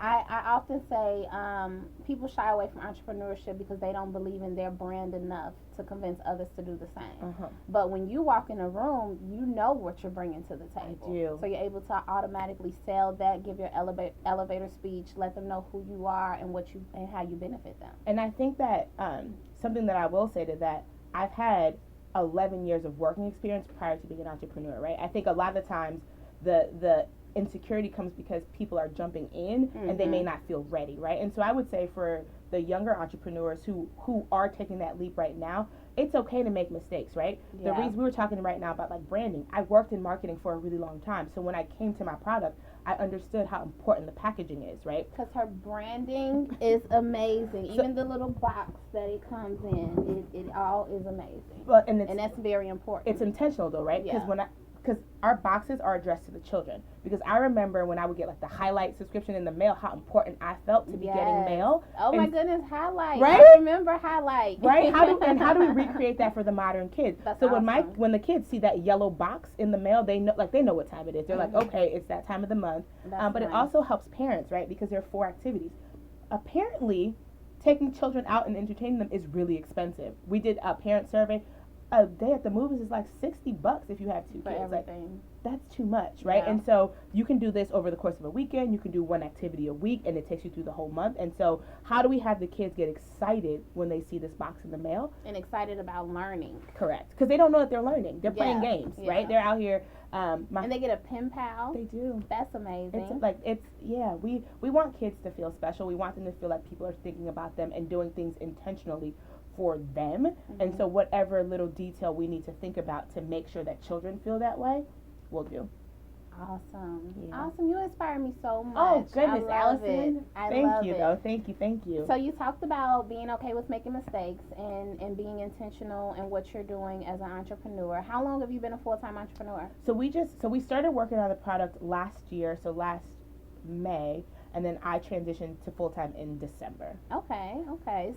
I often say people shy away from entrepreneurship because they don't believe in their brand enough to convince others to do the same. But when you walk in a room, you know what you're bringing to the table. I do. So you're able to automatically sell that, give your elevator speech, let them know who you are and what you and how you benefit them. And I think that something that I will say to that, I've had 11 years of working experience prior to being an entrepreneur, right? I think a lot of the times the insecurity comes because people are jumping in and they may not feel ready, right? And so I would say for the younger entrepreneurs who are taking that leap right now, it's okay to make mistakes, right? The reason we were talking right now about like branding, I worked in marketing for a really long time. So when I came to my product, I understood how important the packaging is, right? Because her branding is amazing. Even the little box that it comes in, it all is amazing. Well, and that's very important. It's intentional though, right? Because our boxes are addressed to the children. Because I remember when I would get like the highlight subscription in the mail, how important I felt to be getting mail. Oh my goodness, highlight! Right? I remember highlight. Right? How do we recreate that for the modern kids? That's so awesome. when the kids see that yellow box in the mail, they know what time it is. They're like, okay, it's that time of the month. But nice. It also helps parents, right? Because there are 4 activities. Apparently, taking children out and entertaining them is really expensive. We did a parent survey. A day at the movies is like $60 if you have 2 for kids. everything. Like, that's too much, right? Yeah. And so you can do this over the course of a weekend. You can do 1 activity a week, and it takes you through the whole month. And so how do we have the kids get excited when they see this box in the mail? And excited about learning. Correct. Because they don't know that they're learning. They're playing games, right? They're out here. And they get a pen pal. They do. That's amazing. We want kids to feel special. We want them to feel like people are thinking about them and doing things intentionally for them. And so whatever little detail we need to think about to make sure that children feel that way, we'll do. Awesome. Yeah. Awesome. You inspire me so much. Oh, goodness, I love Allison. it. I Thank love you, it. though. Thank you. So you talked about being okay with making mistakes and being intentional in what you're doing as an entrepreneur. How long have you been a full-time entrepreneur? So we started working on the product last year, so last May, and then I transitioned to full-time in December. Okay.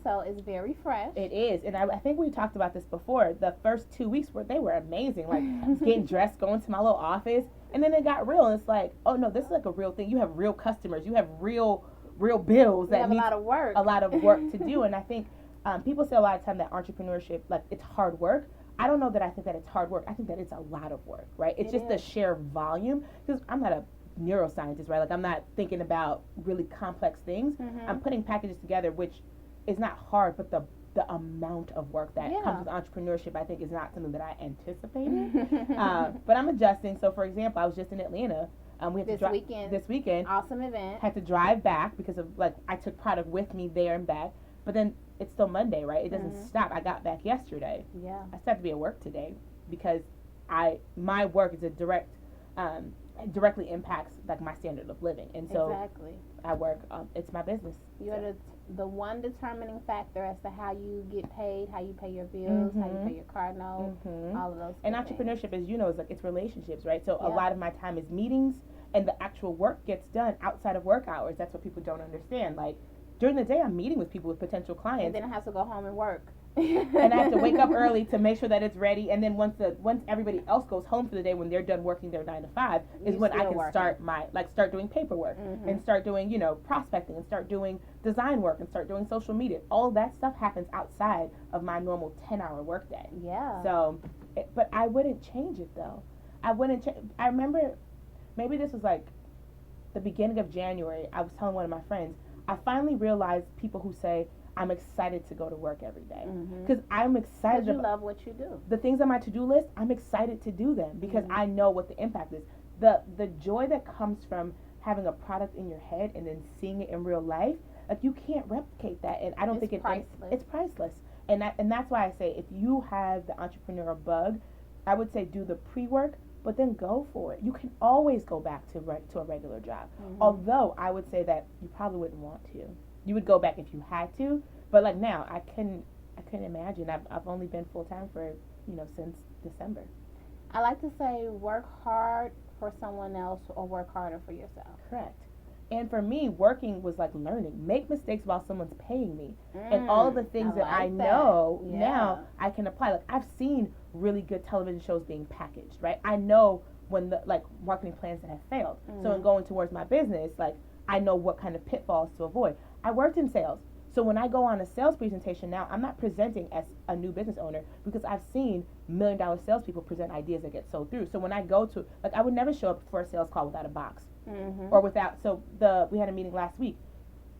So it's very fresh. It is, and I think we talked about this before. The first 2 weeks they were amazing, like getting dressed, going to my little office, and then it got real, and it's like, oh no, this is like a real thing. You have real customers, you have real bills that need a lot of work to do. And I think people say a lot of time that entrepreneurship, like, it's hard work. I don't know that I think that it's hard work. I think that it's a lot of work, right? It's just the sheer volume, because I'm not a neuroscientist, right? Like, I'm not thinking about really complex things. I'm putting packages together, which is not hard, but the amount of work that comes with entrepreneurship, I think, is not something that I anticipated. But I'm adjusting. So, for example, I was just in Atlanta. We had this weekend. Awesome event. Had to drive back because of, like, I took product with me there and back. But then it's still Monday, right? It doesn't stop. I got back yesterday. Yeah. I still have to be at work today because my work is a directly impacts, like, my standard of living. And so exactly. I work, it's my business. You're the one determining factor as to how you get paid, how you pay your bills, how you pay your car note, all of those And things. Entrepreneurship, as you know, is like, it's relationships, right? So a lot of my time is meetings, and the actual work gets done outside of work hours. That's what people don't understand. Like, during the day, I'm meeting with people, with potential clients. And then I have to go home and work. And I have to wake up early to make sure that it's ready. And then once everybody else goes home for the day, when they're done working their 9 to 5, is when I can start doing paperwork and start doing, prospecting, and start doing design work and start doing social media. All of that stuff happens outside of my normal 10-hour workday. Yeah. So, but I wouldn't change it though. I remember, maybe this was like the beginning of January. I was telling one of my friends, I finally realized people who say, I'm excited to go to work every day. Because I'm excited. Because you love what you do. The things on my to-do list, I'm excited to do them because I know what the impact is. The joy that comes from having a product in your head and then seeing it in real life, like, you can't replicate that. And I don't think it's priceless. And that's why I say, if you have the entrepreneurial bug, I would say do the pre-work, but then go for it. You can always go back to a regular job. Although I would say that you probably wouldn't want to. You would go back if you had to, but like now, I couldn't imagine. I've only been full time for since December. I like to say, work hard for someone else or work harder for yourself. Correct. And for me, working was like learning. Make mistakes while someone's paying me, and all of the things that I know now I can apply. Like, I've seen really good television shows being packaged, right? I know when the marketing plans that have failed. So in going towards my business, like, I know what kind of pitfalls to avoid. I worked in sales. So when I go on a sales presentation now, I'm not presenting as a new business owner because I've seen $1 million salespeople present ideas that get sold through. So when I go to, like, I would never show up for a sales call without a box or without, we had a meeting last week.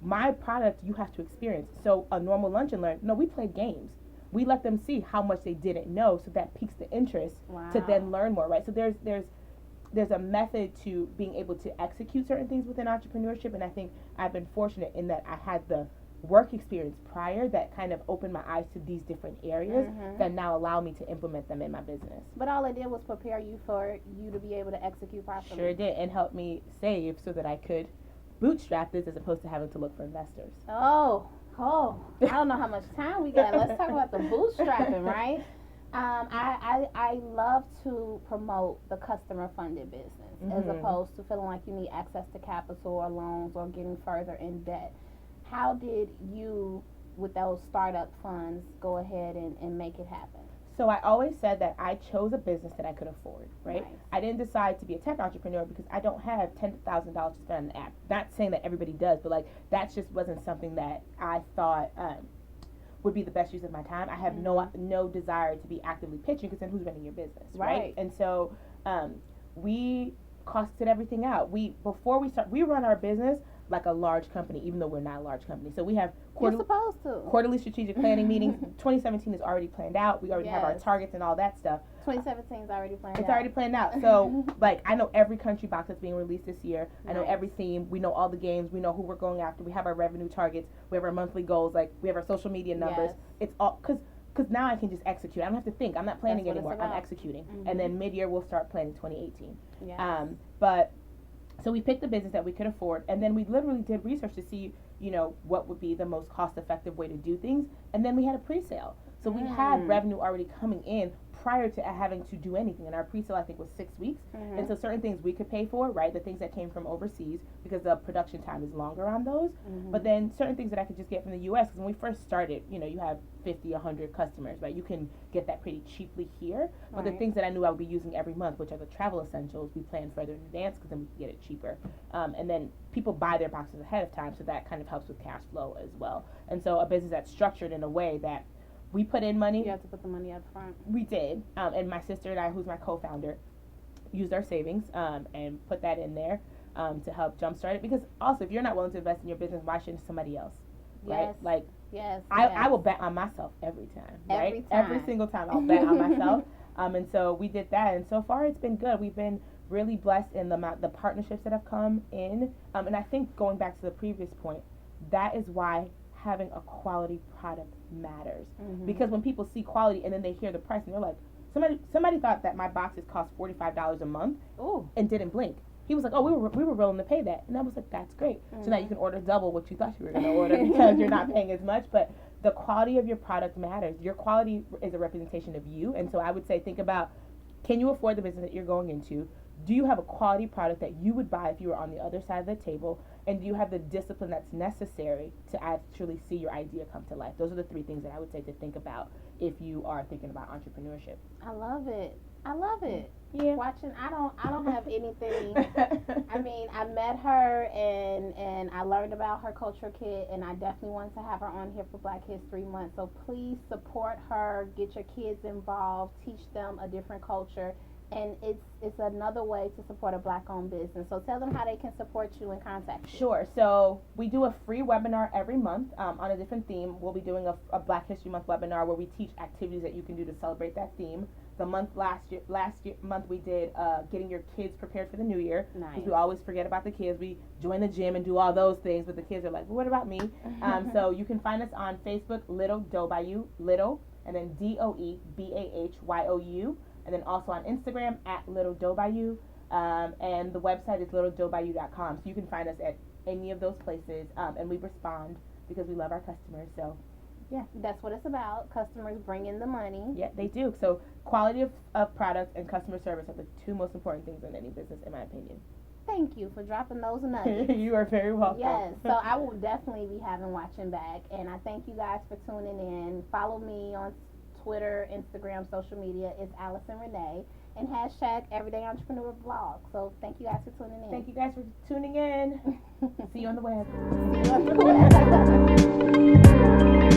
My product you have to experience. So a normal lunch and learn, no, we played games. We let them see how much they didn't know, so that piques the interest to then learn more, right? So there's a method to being able to execute certain things within entrepreneurship, and I think I've been fortunate in that I had the work experience prior that kind of opened my eyes to these different areas that now allow me to implement them in my business. But all it did was prepare you for you to be able to execute properly. Sure did, and help me save so that I could bootstrap this as opposed to having to look for investors. Oh, I don't know how much time we got. Let's talk about the bootstrapping, right? I love to promote the customer funded business as opposed to feeling like you need access to capital or loans or getting further in debt. How did you, with those startup funds, go ahead and make it happen? So I always said that I chose a business that I could afford, right? Nice. I didn't decide to be a tech entrepreneur because I don't have $10,000 to spend on an app. Not saying that everybody does, but like that just wasn't something that I thought would be the best use of my time. I have no desire to be actively pitching because then who's running your business, right? And so we costed everything out. Before we run our business like a large company, even though we're not a large company. So we have quarterly strategic planning meetings. 2017 is already planned out. We already have our targets and all that stuff. 2017 is already planned out. It's already planned out. So, like, I know every country box that's being released this year. I know every theme. We know all the games. We know who we're going after. We have our revenue targets. We have our monthly goals. Like, we have our social media numbers. It's all, because now I can just execute. I don't have to think. I'm not planning anymore. I'm executing. And then mid-year, we'll start planning 2018. So we picked the business that we could afford, and then we literally did research to see, what would be the most cost-effective way to do things, and then we had a pre-sale. So we had revenue already coming in prior to having to do anything, and our pre-sale, I think, was 6 weeks, and so certain things we could pay for, right, the things that came from overseas, because the production time is longer on those, but then certain things that I could just get from the U.S., because when we first started, you have 50, 100 customers, right, you can get that pretty cheaply here, but the things that I knew I would be using every month, which are the travel essentials, we plan further in advance, because then we can get it cheaper, and then people buy their boxes ahead of time, so that kind of helps with cash flow as well, and so a business that's structured in a way that we put in money. You have to put the money up front. We did. And my sister and I, who's my co-founder, used our savings and put that in there to help jumpstart it. Because also, if you're not willing to invest in your business, why shouldn't somebody else? Right? Yes. Like, yes. I will bet on myself every time. Right? Every single time I'll bet on myself. And so we did that. And so far, it's been good. We've been really blessed in the partnerships that have come in. And I think going back to the previous point, that is why having a quality product matters, because when people see quality and then they hear the price and they're like, somebody thought that my boxes cost $45 a month and didn't blink. He was like, oh, we were willing to pay that, and I was like, that's great. So now you can order double what you thought you were going to order because you're not paying as much. But the quality of your product matters. Your quality is a representation of you, and so I would say think about, can you afford the business that you're going into? Do you have a quality product that you would buy if you were on the other side of the table? And do you have the discipline that's necessary to actually see your idea come to life? Those are the 3 things that I would say to think about if you are thinking about entrepreneurship. I love it. Yeah. Watching, I don't have anything. I mean, I met her and I learned about her culture kit, and I definitely wanted to have her on here for Black History Month. So please support her, get your kids involved, teach them a different culture. And it's another way to support a Black-owned business. So tell them how they can support you and contact you. Sure. So we do a free webinar every month on a different theme. We'll be doing a Black History Month webinar where we teach activities that you can do to celebrate that theme. The last month we did getting your kids prepared for the new year. Nice. Because we always forget about the kids. We join the gym and do all those things, but the kids are like, well, what about me? So you can find us on Facebook, Little Doebahoyu, Little, and then DOEBAHYOU. And then also on Instagram at Little Doebahoyu, and the website is littledoebahoyu.com. So you can find us at any of those places, and we respond because we love our customers. So, yeah, that's what it's about. Customers bring in the money. Yeah, they do. So quality of product and customer service are the 2 most important things in any business, in my opinion. Thank you for dropping those nuggets. You are very welcome. Yes, so I will definitely be having Watching back, and I thank you guys for tuning in. Follow me on Twitter, Instagram, social media. It's Allison Renee. and hashtag Everyday Entrepreneur Vlog. So thank you guys for tuning in. Thank you guys for tuning in. See you on the web. See you on the web.